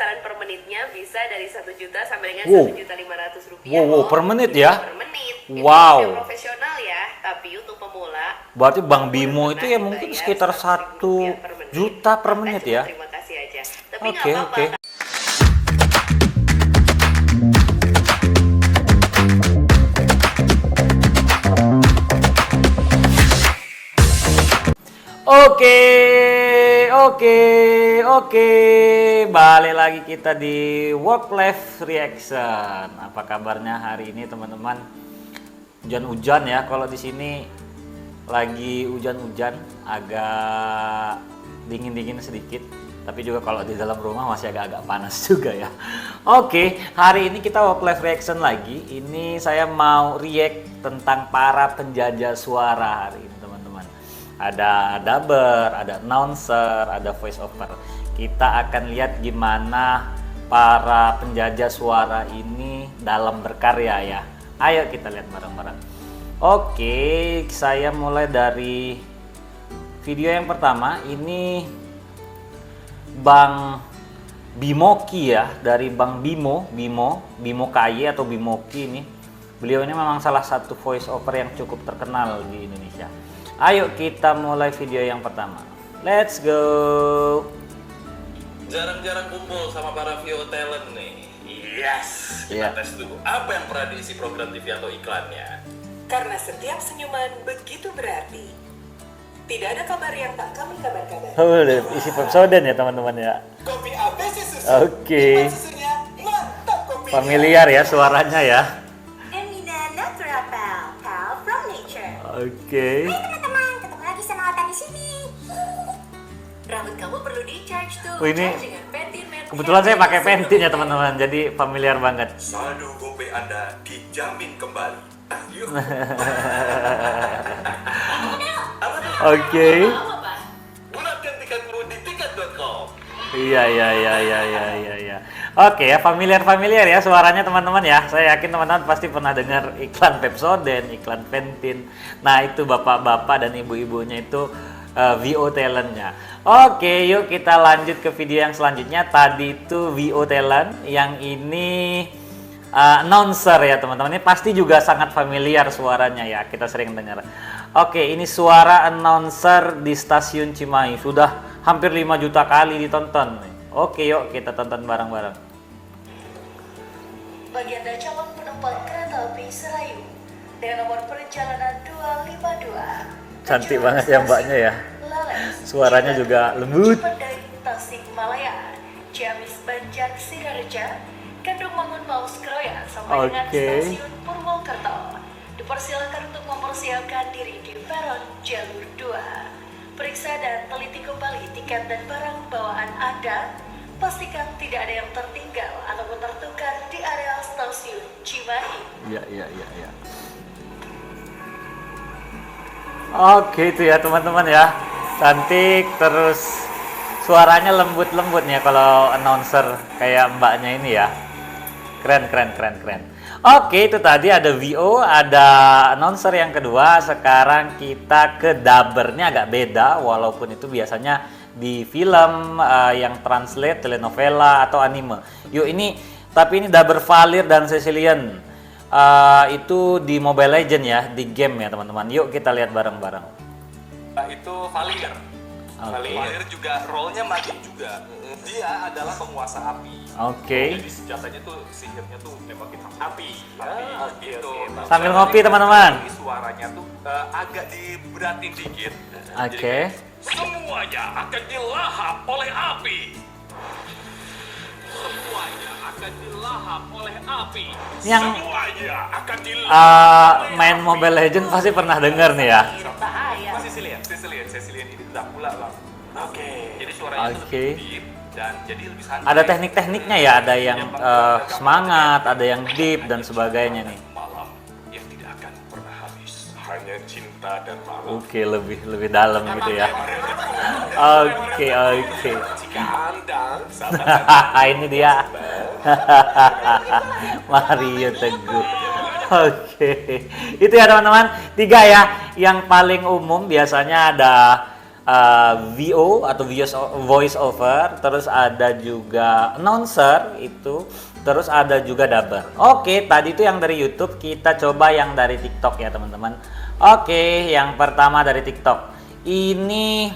besaran per menitnya bisa dari 1 juta sampai dengan Wow. 1.500.000 rupiah. Wow, per menit ya? Per menit. Wow. Itu profesional ya, tapi untuk pemula. Berarti Bang Bimo itu ya mungkin sekitar 1 juta per menit ya? Terima kasih aja. Tapi nggak Oke, apa-apa. oke. Oke. Balik lagi kita di Work Life Reaction. Apa kabarnya hari ini teman-teman? Hujan-hujan ya. Kalau di sini lagi hujan-hujan, agak dingin-dingin sedikit. Tapi juga kalau di dalam rumah masih agak-agak panas juga ya. Oke, hari ini kita Work Life Reaction lagi. Ini saya mau react tentang para penjajah suara hari ini teman-teman. Ada dubber, ada announcer, ada voice over. Kita akan lihat gimana para penjajah suara ini dalam berkarya ya. Ayo kita lihat bareng-bareng. Oke, saya mulai dari video yang pertama. Ini Bang Bimoki ya, dari Bang Bimo KY atau Bimoki ini. Beliau ini memang salah satu voice over yang cukup terkenal di Indonesia. Ayo kita mulai video yang pertama. Let's go. Jarang-jarang kumpul sama para VO talent nih. Yes, Iya. kita tes dulu. Apa yang pernah diisi program TV atau iklannya? Karena setiap senyuman begitu berarti. Tidak ada kabar yang tak kami kabar-kabar. Isi episode ya teman-teman ya. Kopi ABC susu. Oke. Nikmat susunya, mantap kopinya. Familiar ya suaranya ya. Emina Natural Pal from Nature. Oke. Teman-teman, ketemu lagi sama Ata di sini. Rambut kamu perlu di-charge tuh. Oh, ini Charge dengan Pantene Matte kebetulan saya Hair pakai Serum. Pantene ya teman-teman, jadi familiar banget. Saldo GoPay Anda dijamin kembali. Yuk. Oke. Gunakan tiketmu di tiket.com. Iya. Oke ya, familiar ya suaranya teman-teman ya. Saya yakin teman-teman pasti pernah dengar iklan Pepsodent, iklan Pantene. Nah, itu bapak-bapak dan ibu-ibunya itu VO talentnya. Oke, yuk kita lanjut ke video yang selanjutnya. Tadi itu VO talent, yang ini announcer ya teman-teman. Ini pasti juga sangat familiar suaranya ya, kita sering dengar. Oke, ini suara announcer di stasiun Cimahi. Sudah hampir 5 juta kali ditonton. Oke, yuk kita tonton bareng-bareng. Bagi Anda calon penumpang kereta api Serayu dengan nomor perjalanan 252. Cantik banget ya mbaknya ya. Suaranya juga lembut. Dari Tasikmalaya, Ciamis Banjar Sidoarjo, Kendung Mangun Maus Kroya sampai dengan Oke. stasiun Purwokerto. Dipersilakan untuk mempersiapkan diri di peron jalur 2. Periksa dan teliti kembali tiket dan barang bawaan Anda. Pastikan tidak ada yang tertinggal ataupun tertukar di area stasiun Cimahi. Iya. Oke, itu ya teman-teman ya. Cantik, terus suaranya lembut-lembut nih ya kalau announcer kayak mbaknya ini ya. Keren. Oke, itu tadi ada VO, ada announcer yang kedua. Sekarang kita ke dubbernya agak beda, walaupun itu biasanya di film yang translate, telenovela atau anime. Yuk ini, tapi ini dubber Valir dan Cecilian. Itu di Mobile Legend ya, di game ya teman-teman. Yuk kita lihat bareng-bareng. Itu Valir. Oke. Valir juga role-nya maju juga. Dia adalah penguasa api. Oke. Jadi senjatanya tuh, sihirnya tuh nembakin api. Gitu. Sambil ngopi teman-teman. Ini suaranya tuh agak diberatin dikit. Oke. Semuanya akan dilahap oleh api. Semuanya akan dilahap oleh api. Yang Semuanya akan dilahap. main Mobile Legend pasti pernah dengar nih ya. Bahaya. Masih Cecilian ini udah pula bang. Oke. Jadi suaranya tuh Oke. lebih deep dan jadi lebih santai. Ada teknik-tekniknya ya, ada yang semangat, ada yang deep dan sebagainya nih. Malam yang tidak akan pernah habis. Hanya cinta dan malam. Oke, lebih dalam gitu ya. Oke. Jika Anda sahabat Ini dia. Mario Teguh. Oke. Itu ya teman-teman. 3 ya. Yang paling umum biasanya ada VO atau voice over, terus ada juga announcer itu, terus ada juga dubber. Oke, tadi itu yang dari YouTube, kita coba yang dari TikTok ya teman-teman. Oke, yang pertama dari TikTok. Ini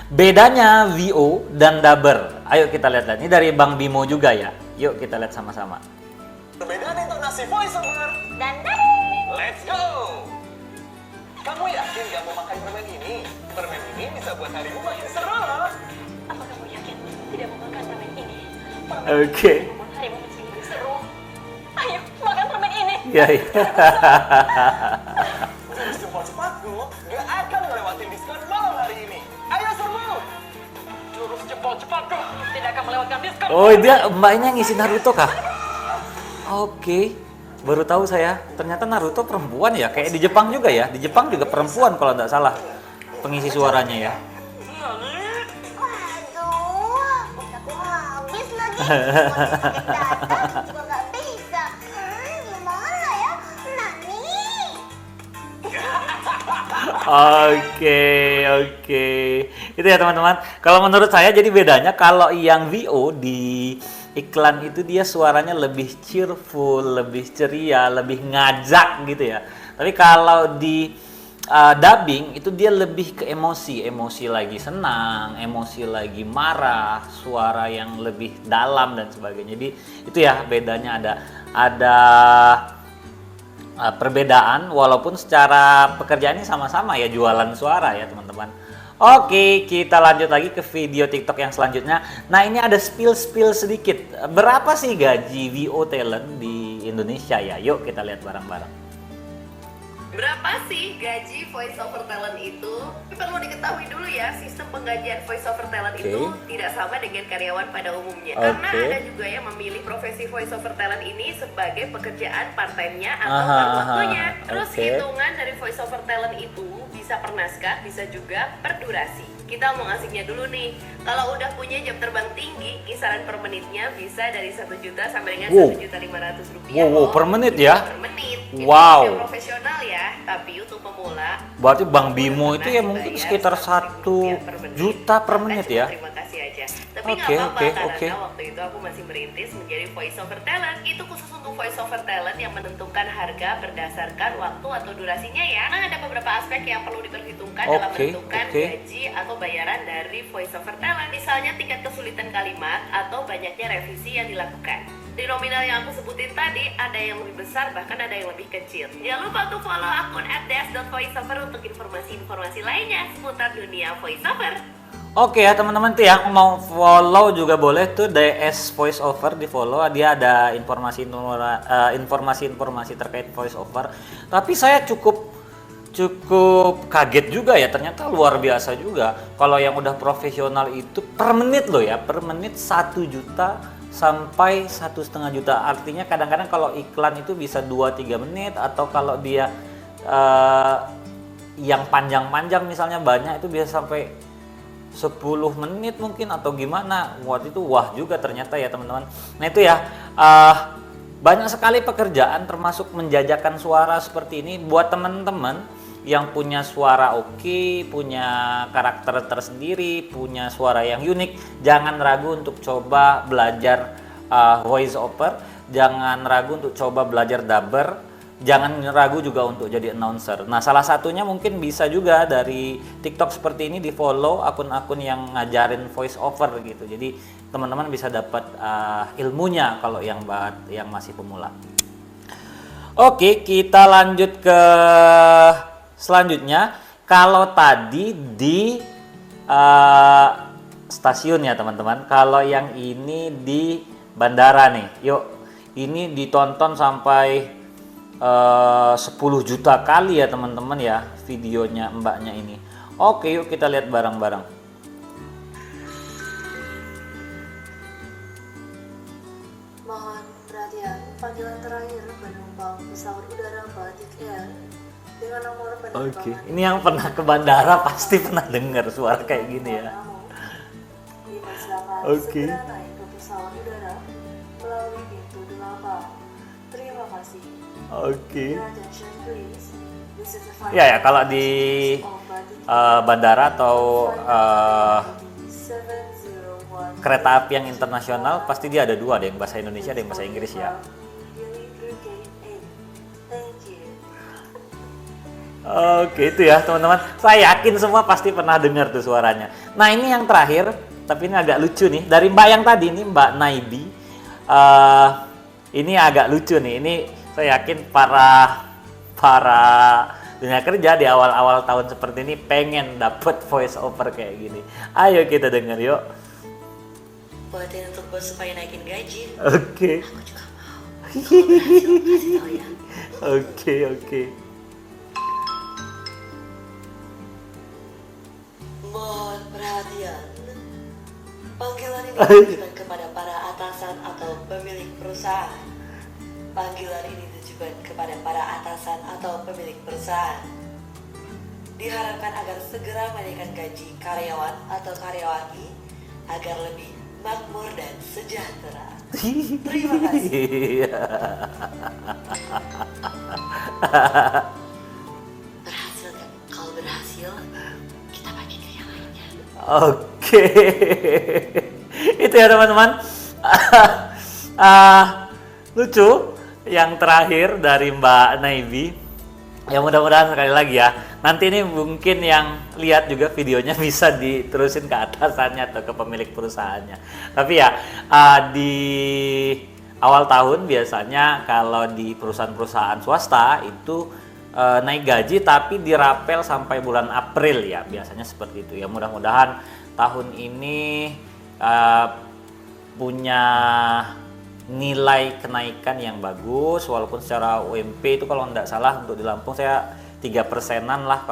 bedanya VO dan dubber. Ayo kita lihat. Ini dari Bang Bimo juga ya. Yuk kita lihat sama-sama. Perbedaan intonasi voiceover Dan dari Let's go! Kamu yakin gak mau makan permen ini? Permen ini bisa buat harimu makin seru. Apa kamu yakin tidak mau makan permen ini? Oke. Membuat harimu menjadi lebih seru. Ayo, makan permen ini. Ya, ya. Jurus jempol cepatku gak akan melewati diskon malam hari ini. Ayo serbu! Jurus jempol cepatku Tidak akan melewatkan diskon. Oh, dia mbaknya ngisi Naruto kah? Oke. Baru tahu saya, ternyata Naruto perempuan ya, kayak di Jepang juga ya. Di Jepang juga perempuan kalau nggak salah pengisi suaranya ya. waduh, aku habis lagi. Sakit data juga nggak bisa. Gimana ya? Nani? Oke. Itu ya teman-teman. Kalau menurut saya jadi bedanya kalau yang VO di iklan itu dia suaranya lebih cheerful, lebih ceria, lebih ngajak gitu ya. Tapi kalau di dubbing itu dia lebih ke emosi lagi senang, emosi lagi marah, suara yang lebih dalam dan sebagainya. Jadi itu ya bedanya, ada perbedaan walaupun secara pekerjaannya sama-sama ya, jualan suara ya teman-teman. Oke, kita lanjut lagi ke video TikTok yang selanjutnya. Nah, ini ada spill sedikit. Berapa sih gaji VO talent di Indonesia ya? Yuk kita lihat bareng-bareng. Berapa sih gaji voice over talent itu? Perlu diketahui dulu ya, sistem penggajian voice over talent Oke. itu tidak sama dengan karyawan pada umumnya. Oke. Karena ada juga yang memilih profesi voice over talent ini sebagai pekerjaan part-time-nya atau Aha, paruh waktunya. Terus oke. hitungan dari voice over talent itu bisa per naskah, bisa juga per durasi. Kita mau ngasihnya dulu nih. Kalau udah punya jam terbang tinggi, kisaran per menitnya bisa dari 1 juta sampai dengan Wow. 1.500.000 rupiah. Wow, per menit ya? Per menit. Wow. Itu profesional ya, tapi untuk pemula Berarti Bang Bimo itu ya pernah mungkin dibayar sekitar 100.000 1 per menit. juta per Maka menit cuma ya. Terima kasih aja. Tapi Oke, nggak apa-apa oke, karena oke. waktu itu aku masih merintis menjadi voice over talent. Itu khusus untuk voice over talent yang menentukan harga berdasarkan waktu atau durasinya ya. Nah, ada beberapa aspek yang perlu diperhitungkan dalam Oke, menentukan oke. gaji atau bayaran dari voice over talent. Misalnya tingkat kesulitan kalimat atau banyaknya revisi yang dilakukan. Di nominal yang aku sebutin tadi, ada yang lebih besar, bahkan ada yang lebih kecil. Jangan lupa untuk follow akun @des.voiceover untuk informasi-informasi lainnya seputar dunia voiceover. Oke ya teman-teman tuh yang mau follow juga boleh tuh DS Voiceover, di follow, dia ada informasi-informasi terkait voiceover. Tapi saya cukup kaget juga ya, ternyata luar biasa juga. Kalau yang udah profesional itu per menit loh ya, per menit 1 juta sampai 1,5 juta. Artinya kadang-kadang kalau iklan itu bisa 2-3 menit, atau kalau dia yang panjang-panjang misalnya banyak itu bisa sampai 10 menit mungkin atau gimana. Waktu itu wah juga ternyata ya teman-teman. Nah itu ya banyak sekali pekerjaan termasuk menjajakan suara seperti ini. Buat teman-teman yang punya suara oke, punya karakter tersendiri, punya suara yang unik, jangan ragu untuk coba belajar voice over, jangan ragu untuk coba belajar dubber, jangan ragu juga untuk jadi announcer. Nah, salah satunya mungkin bisa juga dari TikTok seperti ini, di follow akun-akun yang ngajarin voice over gitu. Jadi teman-teman bisa dapat ilmunya kalau yang masih pemula. Oke, kita lanjut ke selanjutnya. Kalau tadi di stasiun ya teman-teman, kalau yang ini di bandara nih. Yuk, ini ditonton sampai 10 juta kali ya teman-teman ya videonya mbaknya ini. Oke, yuk kita lihat bareng-bareng. Mohon perhatian, panggilan terakhir penumpang pesawat udara Batik Air dengan nomor penerbangan. Oke, ini yang pernah ke bandara pasti pernah dengar suara kayak gini ya. Dipersilakan Oke. segera naik ke pesawat udara melalui pintu 8. Terima kasih. Oke. Your attention, please. This is the final Ya kalau di of Batik bandara atau 701 kereta api yang internasional pasti dia ada dua, ada yang bahasa Indonesia, ada yang bahasa Inggris ya. Thank you. Oke itu ya teman-teman. Saya yakin semua pasti pernah dengar tuh suaranya. Nah ini yang terakhir, tapi ini agak lucu nih. Dari Mbak yang tadi nih, Mbak Naibi. Ini agak lucu nih. Ini saya yakin para dunia kerja di awal-awal tahun seperti ini pengen dapet voice over kayak gini. Ayo kita denger yuk. Buatin untuk bos supaya naikin gaji. Oke. Aku juga mau. Kalau berhasil, kasih tau ya. Oke. Mohon perhatian. Panggilan ini ditujukan kepada para atasan atau pemilik perusahaan. Panggilan ini ditujukan kepada para atasan atau pemilik perusahaan. Diharapkan agar segera menaikkan gaji karyawan atau karyawati agar lebih makmur dan sejahtera. Terima kasih. Berhasil kan? Kalau berhasil, kita bagi ke yang lainnya. Oke. Itu ya teman-teman. Lucu yang terakhir dari Mbak Naibi. Ya mudah-mudahan sekali lagi ya. Nanti ini mungkin yang lihat juga videonya bisa diterusin ke atasannya atau ke pemilik perusahaannya. Tapi ya di awal tahun biasanya kalau di perusahaan-perusahaan swasta itu naik gaji tapi dirapel sampai bulan April ya, biasanya seperti itu ya. Mudah-mudahan tahun ini punya nilai kenaikan yang bagus, walaupun secara UMP itu kalau tidak salah untuk di Lampung saya 3%-an lah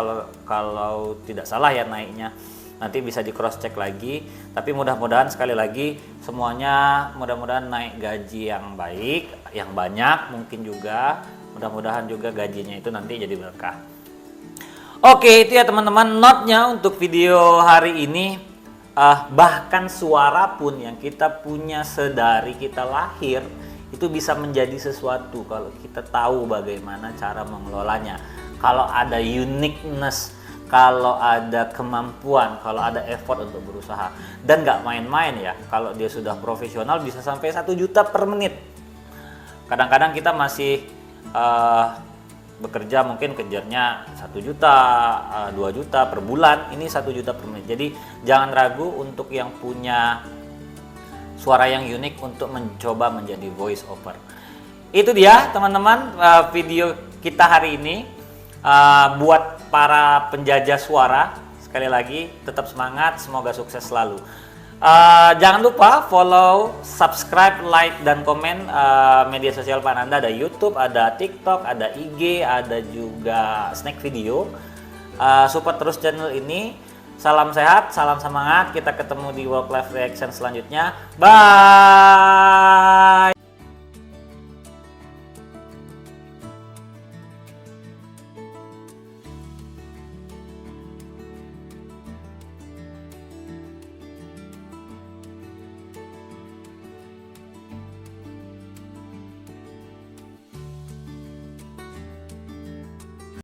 kalau tidak salah ya naiknya. Nanti bisa di cross check lagi, tapi mudah-mudahan sekali lagi semuanya mudah-mudahan naik gaji yang baik, yang banyak mungkin juga. Mudah-mudahan juga gajinya itu nanti jadi berkah. Oke, itu ya teman-teman note-nya untuk video hari ini. Bahkan suara pun yang kita punya sedari kita lahir itu bisa menjadi sesuatu kalau kita tahu bagaimana cara mengelolanya. Kalau ada uniqueness, kalau ada kemampuan, kalau ada effort untuk berusaha. Dan nggak main-main ya, kalau dia sudah profesional bisa sampai 1 juta per menit. Kadang-kadang kita masih bekerja mungkin kejarnya 1 juta, 2 juta per bulan, ini 1 juta per menit. Jadi jangan ragu untuk yang punya suara yang unik untuk mencoba menjadi voice over. Itu dia teman-teman video kita hari ini. Buat para penjajah suara, sekali lagi tetap semangat, semoga sukses selalu. Jangan lupa follow, subscribe, like, dan komen media sosial Pak Nanda. Ada YouTube, ada TikTok, ada IG, ada juga Snack Video. Support terus channel ini. Salam sehat, salam semangat. Kita ketemu di Work Life Reaction selanjutnya. Bye.